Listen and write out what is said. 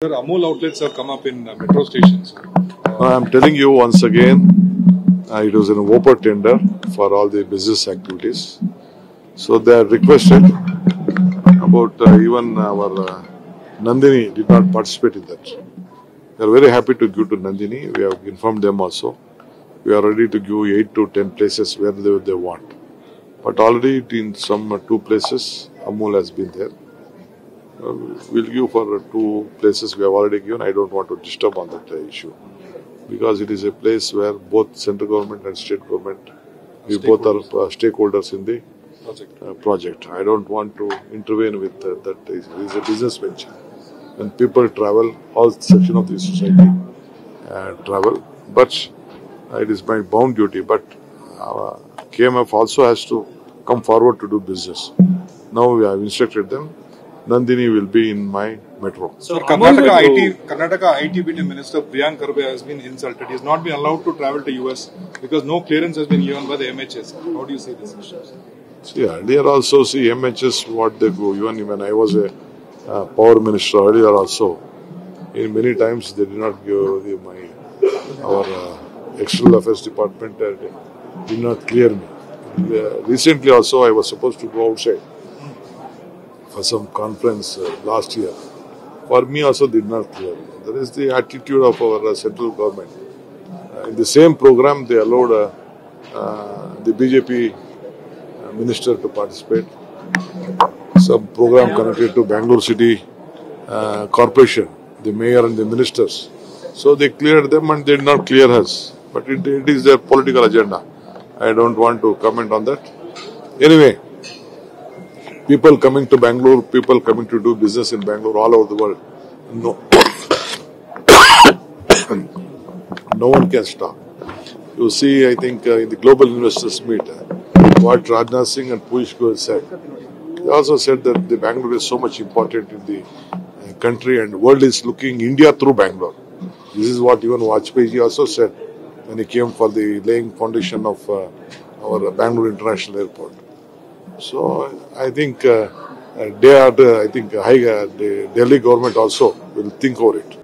Sir, Amul outlets have come up in metro stations. I am telling you once again, it was an open tender for all the business activities. So they are requested about even our Nandini did not participate in that. They are very happy to give to Nandini. We have informed them also. We are ready to give 8 to 10 places where they want. But already in some 2 places, Amul has been there. We'll give for 2 places we have already given. I don't want to disturb on that issue because it is a place where both central government and state government, we both are stakeholders in the project. I don't want to intervene with that. It is a business venture. When people travel, all section of the society travel, but it is my bound duty. But KMF also has to come forward to do business. Now we have instructed them. Nandini will be in my metro. So Karnataka IT Minister Priyank Kharbey has been insulted. He has not been allowed to travel to US because no clearance has been given by the MHS. How do you see this issue? See, earlier also, MHS, what they go, even when I was a power minister earlier also, in many times they did not give our external affairs department did not clear me. Recently also I was supposed to go outside for some conference last year. For me also did not clear. That is the attitude of our central government. In the same program they allowed the BJP minister to participate. Some program connected to Bangalore City Corporation, the mayor and the ministers. So they cleared them and they did not clear us. But it is their political agenda. I don't want to comment on that. Anyway, people coming to Bangalore, people coming to do business in Bangalore all over the world, no one can stop. You see, I think in the Global Investors Meet, what Rajnath Singh and Piyush Goyal said. They also said that the Bangalore is so much important in the country and the world is looking India through Bangalore. This is what even Vajpayee also said when he came for the laying foundation of our Bangalore International Airport. So I think the Delhi government also will think over it.